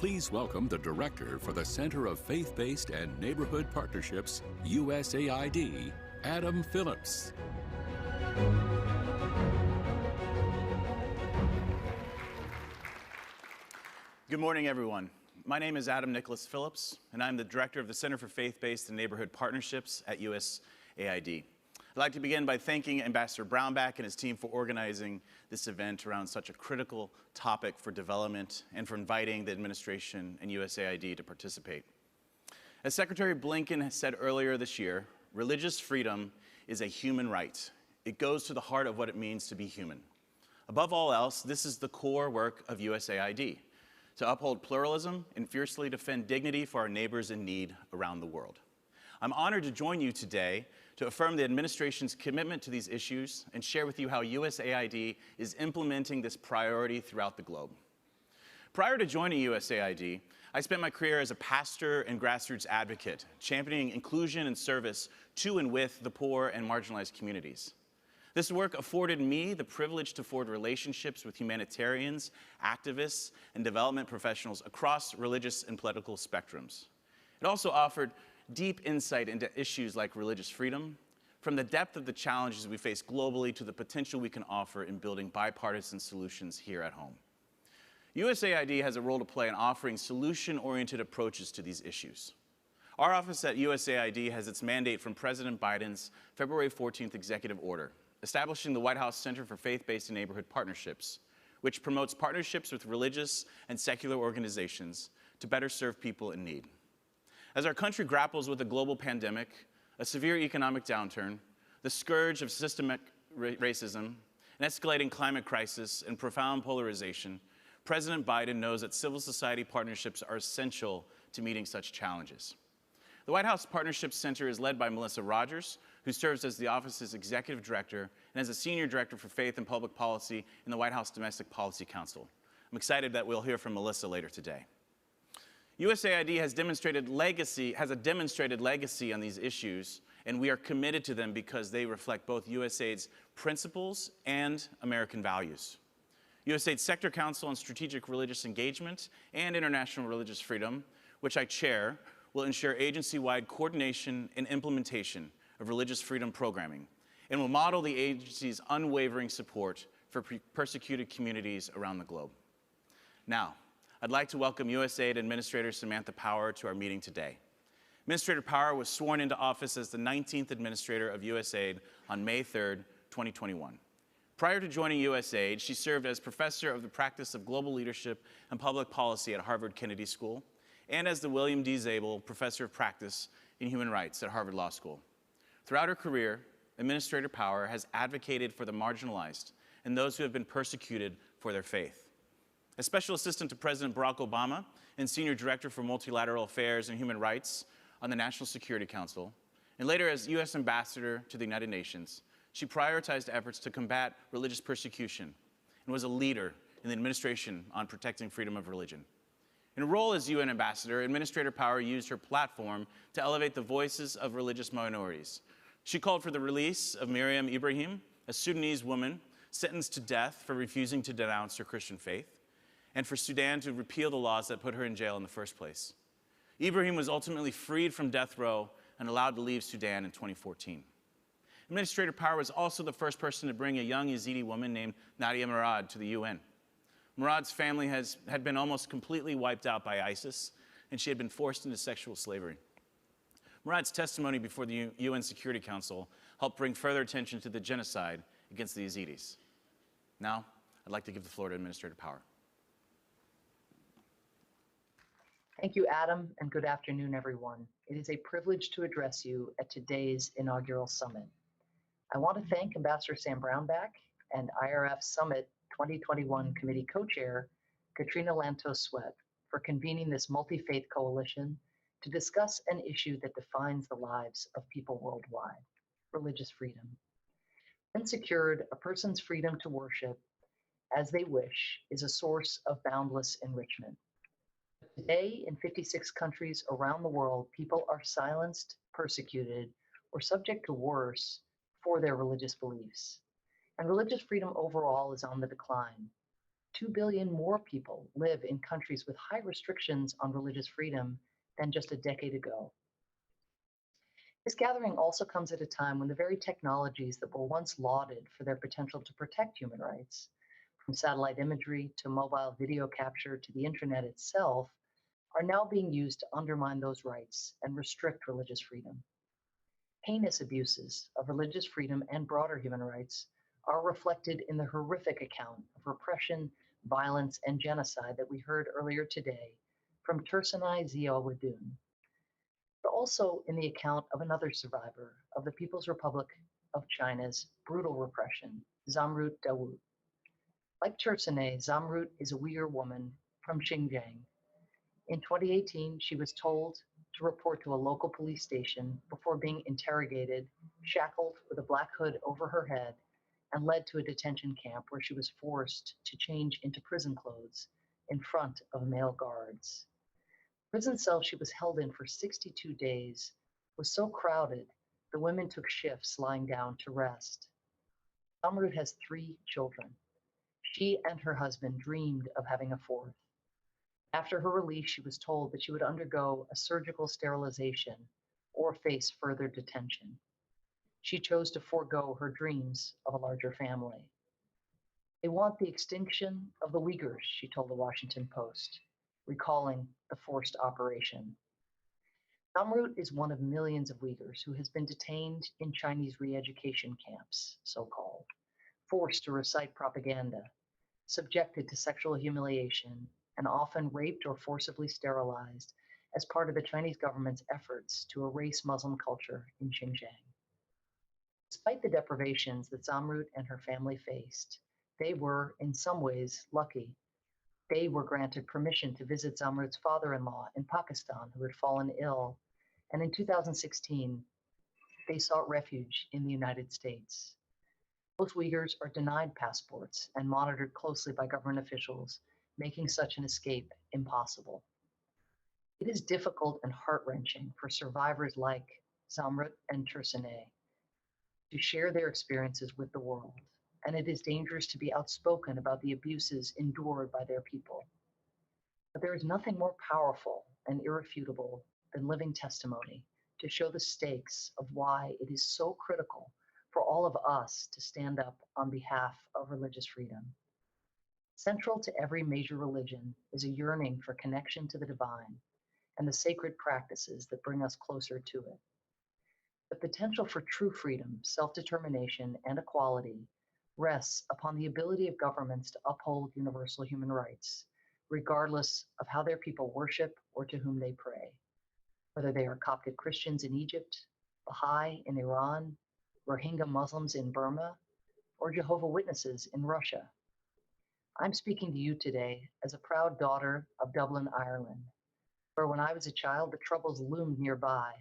Please welcome the Director for the Center of Faith-Based and Neighborhood Partnerships, USAID, Adam Phillips. Good morning, everyone. My name is Adam Nicholas Phillips, and I'm the Director of the Center for Faith-Based and Neighborhood Partnerships at USAID. I'd like to begin by thanking Ambassador Brownback and his team for organizing this event around such a critical topic for development and for inviting the administration and USAID to participate. As Secretary Blinken has said earlier this year, religious freedom is a human right. It goes to the heart of what it means to be human. Above all else, this is the core work of USAID, to uphold pluralism and fiercely defend dignity for our neighbors in need around the world. I'm honored to join you today to affirm the administration's commitment to these issues and share with you how USAID is implementing this priority throughout the globe. Prior to joining USAID, I spent my career as a pastor and grassroots advocate, championing inclusion and service to and with the poor and marginalized communities. This work afforded me the privilege to forge relationships with humanitarians, activists, and development professionals across religious and political spectrums. It also offered deep insight into issues like religious freedom, from the depth of the challenges we face globally to the potential we can offer in building bipartisan solutions here at home. USAID has a role to play in offering solution-oriented approaches to these issues. Our office at USAID has its mandate from President Biden's February 14th executive order, establishing the White House Center for Faith-Based and Neighborhood Partnerships, which promotes partnerships with religious and secular organizations to better serve people in need. As our country grapples with a global pandemic, a severe economic downturn, the scourge of systemic racism, an escalating climate crisis, and profound polarization, President Biden knows that civil society partnerships are essential to meeting such challenges. The White House Partnerships Center is led by Melissa Rogers, who serves as the office's executive director and as a senior director for faith and public policy in the White House Domestic Policy Council. I'm excited that we'll hear from Melissa later today. USAID has a demonstrated legacy on these issues, and we are committed to them because they reflect both USAID's principles and American values. USAID's Sector Council on Strategic Religious Engagement and International Religious Freedom, which I chair, will ensure agency-wide coordination and implementation of religious freedom programming, and will model the agency's unwavering support for persecuted communities around the globe. Now, I'd like to welcome USAID Administrator Samantha Power to our meeting today. Administrator Power was sworn into office as the 19th Administrator of USAID on May 3rd, 2021. Prior to joining USAID, she served as Professor of the Practice of Global Leadership and Public Policy at Harvard Kennedy School, and as the William D. Zabel Professor of Practice in Human Rights at Harvard Law School. Throughout her career, Administrator Power has advocated for the marginalized and those who have been persecuted for their faith. As Special Assistant to President Barack Obama and Senior Director for Multilateral Affairs and Human Rights on the National Security Council, and later as U.S. Ambassador to the United Nations, she prioritized efforts to combat religious persecution and was a leader in the administration on protecting freedom of religion. In her role as UN Ambassador, Administrator Power used her platform to elevate the voices of religious minorities. She called for the release of Miriam Ibrahim, a Sudanese woman sentenced to death for refusing to denounce her Christian faith, and for Sudan to repeal the laws that put her in jail in the first place. Ibrahim was ultimately freed from death row and allowed to leave Sudan in 2014. Administrator Power was also the first person to bring a young Yazidi woman named Nadia Murad to the UN. Murad's family had been almost completely wiped out by ISIS, and she had been forced into sexual slavery. Murad's testimony before the UN Security Council helped bring further attention to the genocide against the Yazidis. Now, I'd like to give the floor to Administrator Power. Thank you, Adam, and good afternoon, everyone. It is a privilege to address you at today's inaugural summit. I want to thank Ambassador Sam Brownback and IRF Summit 2021 Committee Co-Chair Katrina Lantos-Sweat for convening this multi-faith coalition to discuss an issue that defines the lives of people worldwide, religious freedom. When secured, a person's freedom to worship as they wish is a source of boundless enrichment. Today, in 56 countries around the world, people are silenced, persecuted, or subject to worse for their religious beliefs. And religious freedom overall is on the decline. 2 billion more people live in countries with high restrictions on religious freedom than just a decade ago. This gathering also comes at a time when the very technologies that were once lauded for their potential to protect human rights, from satellite imagery to mobile video capture to the internet itself, are now being used to undermine those rights and restrict religious freedom. Heinous abuses of religious freedom and broader human rights are reflected in the horrific account of repression, violence, and genocide that we heard earlier today from Tursunay Ziawadoon, but also in the account of another survivor of the People's Republic of China's brutal repression, Zamrut Dawood. Like Tursunay, Zamrut is a Uyghur woman from Xinjiang. In 2018, she was told to report to a local police station before being interrogated, shackled with a black hood over her head, and led to a detention camp where she was forced to change into prison clothes in front of male guards. The prison cell she was held in for 62 days was so crowded, the women took shifts lying down to rest. Zamrut has 3 children. She and her husband dreamed of having a 4th. After her release, she was told that she would undergo a surgical sterilization or face further detention. She chose to forego her dreams of a larger family. They want the extinction of the Uyghurs, she told the Washington Post, recalling the forced operation. Zamrut is one of millions of Uyghurs who has been detained in Chinese re-education camps, so-called, forced to recite propaganda, subjected to sexual humiliation, and often raped or forcibly sterilized as part of the Chinese government's efforts to erase Muslim culture in Xinjiang. Despite the deprivations that Zamrut and her family faced, they were, in some ways, lucky. They were granted permission to visit Zamrut's father-in-law in Pakistan, who had fallen ill, and in 2016, they sought refuge in the United States. Most Uyghurs are denied passports and monitored closely by government officials, making such an escape impossible. It is difficult and heart-wrenching for survivors like Zamrut and Tursunay to share their experiences with the world, and it is dangerous to be outspoken about the abuses endured by their people. But there is nothing more powerful and irrefutable than living testimony to show the stakes of why it is so critical for all of us to stand up on behalf of religious freedom. Central to every major religion is a yearning for connection to the divine and the sacred practices that bring us closer to it. The potential for true freedom, self-determination, and equality rests upon the ability of governments to uphold universal human rights, regardless of how their people worship or to whom they pray, whether they are Coptic Christians in Egypt, Baha'i in Iran, Rohingya Muslims in Burma, or Jehovah's Witnesses in Russia. I'm speaking to you today as a proud daughter of Dublin, Ireland, where when I was a child, the Troubles loomed nearby,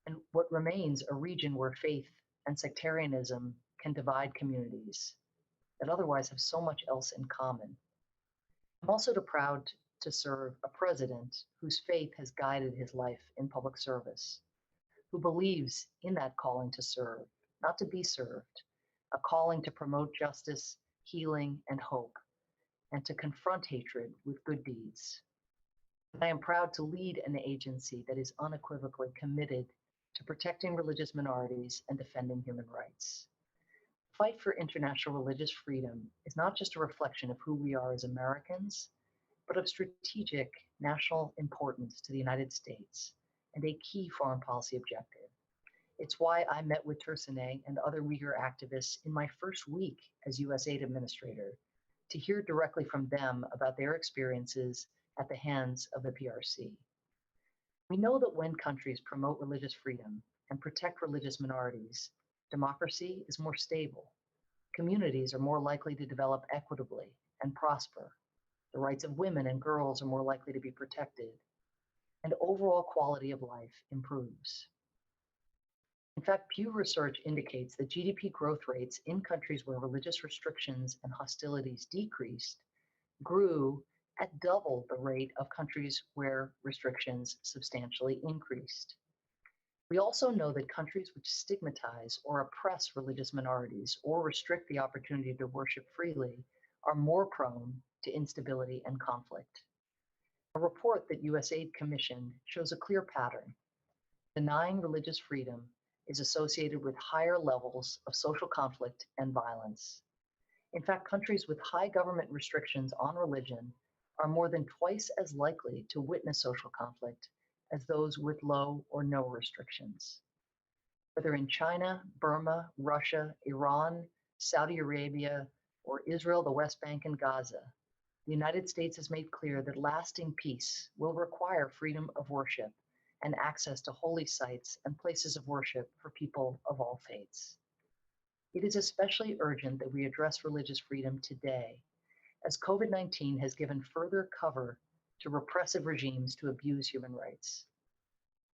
and what remains a region where faith and sectarianism can divide communities that otherwise have so much else in common. I'm also proud to serve a president whose faith has guided his life in public service, who believes in that calling to serve, not to be served, a calling to promote justice, healing, and hope, and to confront hatred with good deeds. I am proud to lead an agency that is unequivocally committed to protecting religious minorities and defending human rights. The fight for international religious freedom is not just a reflection of who we are as Americans, but of strategic national importance to the United States and a key foreign policy objective. It's why I met with Tursunay and other Uyghur activists in my first week as USAID administrator to hear directly from them about their experiences at the hands of the PRC. We know that when countries promote religious freedom and protect religious minorities, democracy is more stable. Communities are more likely to develop equitably and prosper. The rights of women and girls are more likely to be protected, and overall quality of life improves. In fact, Pew Research indicates that GDP growth rates in countries where religious restrictions and hostilities decreased grew at double the rate of countries where restrictions substantially increased. We also know that countries which stigmatize or oppress religious minorities or restrict the opportunity to worship freely are more prone to instability and conflict. A report that USAID commissioned shows a clear pattern. Denying religious freedom is associated with higher levels of social conflict and violence. In fact, countries with high government restrictions on religion are more than twice as likely to witness social conflict as those with low or no restrictions. Whether in China, Burma, Russia, Iran, Saudi Arabia, or Israel, the West Bank, and Gaza, the United States has made clear that lasting peace will require freedom of worship and access to holy sites and places of worship for people of all faiths. It is especially urgent that we address religious freedom today, as COVID-19 has given further cover to repressive regimes to abuse human rights.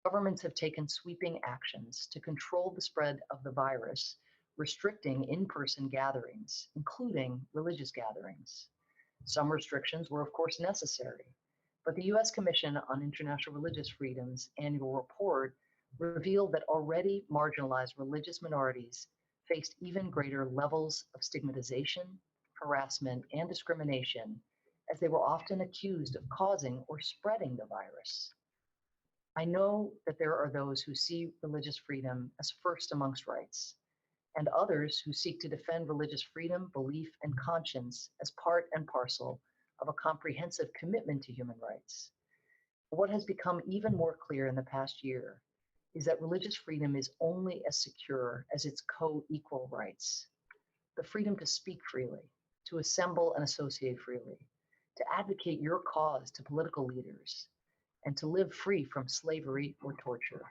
Governments have taken sweeping actions to control the spread of the virus, restricting in-person gatherings, including religious gatherings. Some restrictions were, of course, necessary, but the U.S. Commission on International Religious Freedom's annual report revealed that already marginalized religious minorities faced even greater levels of stigmatization, harassment, and discrimination, as they were often accused of causing or spreading the virus. I know that there are those who see religious freedom as first amongst rights, and others who seek to defend religious freedom, belief, and conscience as part and parcel of a comprehensive commitment to human rights. What has become even more clear in the past year is that religious freedom is only as secure as its co-equal rights. The freedom to speak freely, to assemble and associate freely, to advocate your cause to political leaders, and to live free from slavery or torture.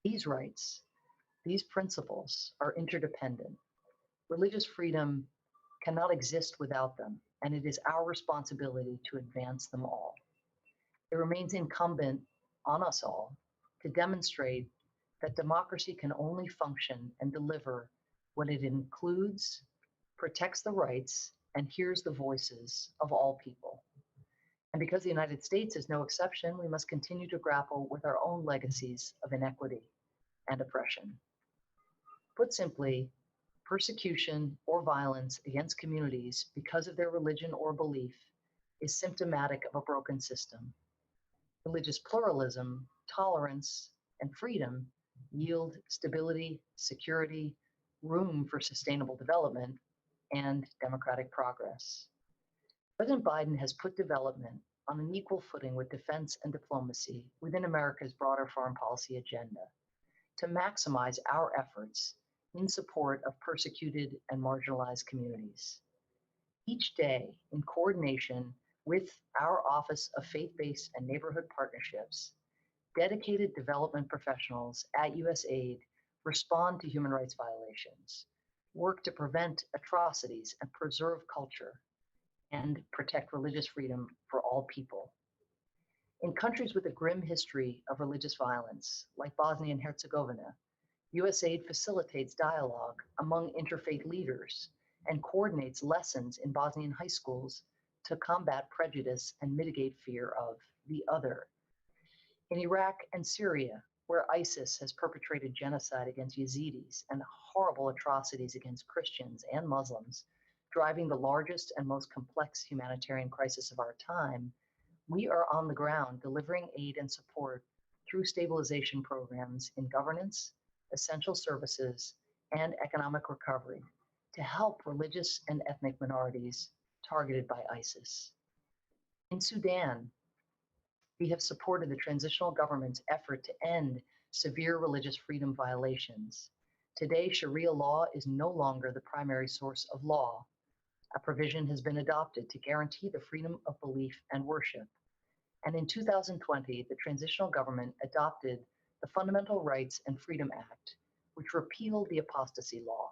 These rights, these principles are interdependent. Religious freedom cannot exist without them, and it is our responsibility to advance them all. It remains incumbent on us all to demonstrate that democracy can only function and deliver when it includes, protects the rights, and hears the voices of all people. And because the United States is no exception, we must continue to grapple with our own legacies of inequity and oppression. Put simply, persecution or violence against communities because of their religion or belief is symptomatic of a broken system. Religious pluralism, tolerance, and freedom yield stability, security, room for sustainable development, and democratic progress. President Biden has put development on an equal footing with defense and diplomacy within America's broader foreign policy agenda to maximize our efforts in support of persecuted and marginalized communities. Each day, in coordination with our Office of Faith-Based and Neighborhood Partnerships, dedicated development professionals at USAID respond to human rights violations, work to prevent atrocities and preserve culture, and protect religious freedom for all people. In countries with a grim history of religious violence, like Bosnia and Herzegovina, USAID facilitates dialogue among interfaith leaders and coordinates lessons in Bosnian high schools to combat prejudice and mitigate fear of the other. In Iraq and Syria, where ISIS has perpetrated genocide against Yazidis and horrible atrocities against Christians and Muslims, driving the largest and most complex humanitarian crisis of our time, we are on the ground delivering aid and support through stabilization programs in governance, essential services, and economic recovery to help religious and ethnic minorities targeted by ISIS. In Sudan, we have supported the transitional government's effort to end severe religious freedom violations. Today, Sharia law is no longer the primary source of law. A provision has been adopted to guarantee the freedom of belief and worship. And in 2020, the transitional government adopted the Fundamental Rights and Freedom Act, which repealed the apostasy law,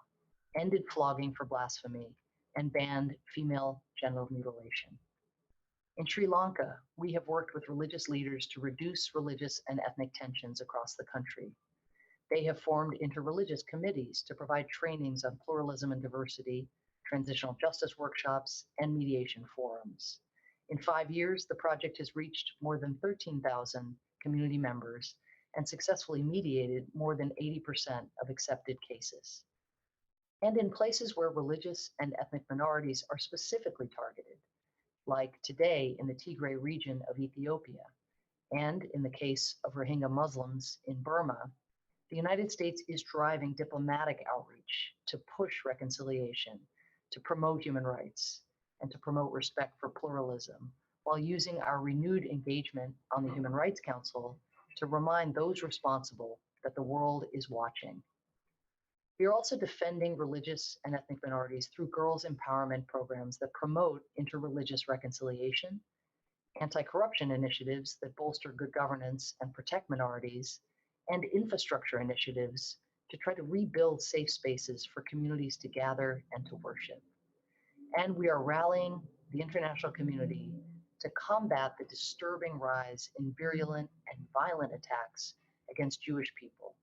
ended flogging for blasphemy, and banned female genital mutilation. In Sri Lanka, we have worked with religious leaders to reduce religious and ethnic tensions across the country. They have formed interreligious committees to provide trainings on pluralism and diversity, transitional justice workshops, and mediation forums. In 5 years, the project has reached more than 13,000 community members and successfully mediated more than 80% of accepted cases. and in places where religious and ethnic minorities are specifically targeted, like today in the Tigray region of Ethiopia, and in the case of Rohingya Muslims in Burma, the United States is driving diplomatic outreach to push reconciliation, to promote human rights, and to promote respect for pluralism, while using our renewed engagement on the Human Rights Council to remind those responsible that the world is watching. We are also defending religious and ethnic minorities through girls' empowerment programs that promote interreligious reconciliation, anti-corruption initiatives that bolster good governance and protect minorities, and infrastructure initiatives to try to rebuild safe spaces for communities to gather and to worship. And we are rallying the international community to combat the disturbing rise in virulent and violent attacks against Jewish people.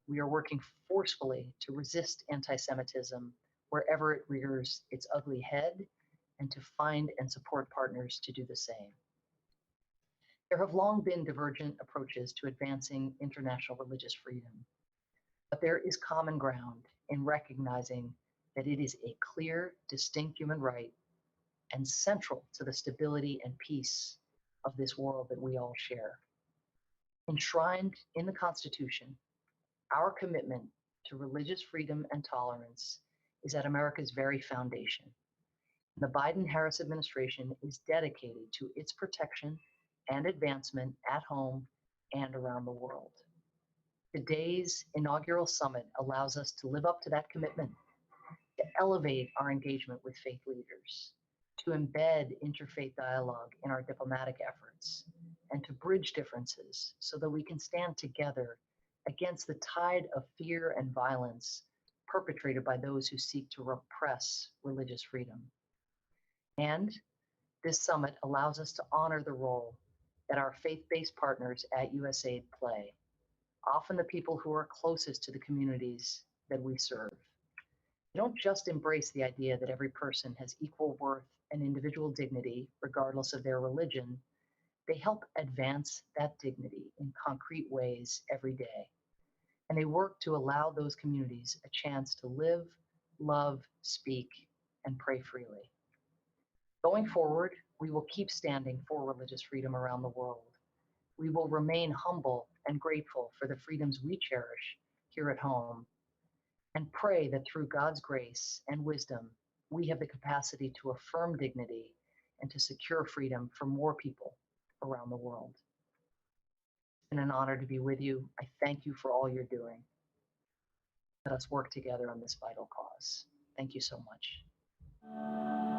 We are working forcefully to resist anti-Semitism wherever it rears its ugly head and to find and support partners to do the same. There have long been divergent approaches to advancing international religious freedom, but there is common ground in recognizing that it is a clear, distinct human right and central to the stability and peace of this world that we all share. Enshrined in the Constitution, our commitment to religious freedom and tolerance is at America's very foundation. The Biden-Harris administration is dedicated to its protection and advancement at home and around the world. Today's inaugural summit allows us to live up to that commitment, to elevate our engagement with faith leaders, to embed interfaith dialogue in our diplomatic efforts, and to bridge differences so that we can stand together against the tide of fear and violence perpetrated by those who seek to repress religious freedom. And this summit allows us to honor the role that our faith-based partners at USAID play, often the people who are closest to the communities that we serve. They don't just embrace the idea that every person has equal worth and individual dignity, regardless of their religion. They help advance that dignity in concrete ways every day. And they work to allow those communities a chance to live, love, speak, and pray freely. Going forward, we will keep standing for religious freedom around the world. We will remain humble and grateful for the freedoms we cherish here at home, and pray that through God's grace and wisdom, we have the capacity to affirm dignity and to secure freedom for more people around the world. It's been an honor to be with you. I thank you for all you're doing. Let us work together on this vital cause. Thank you so much.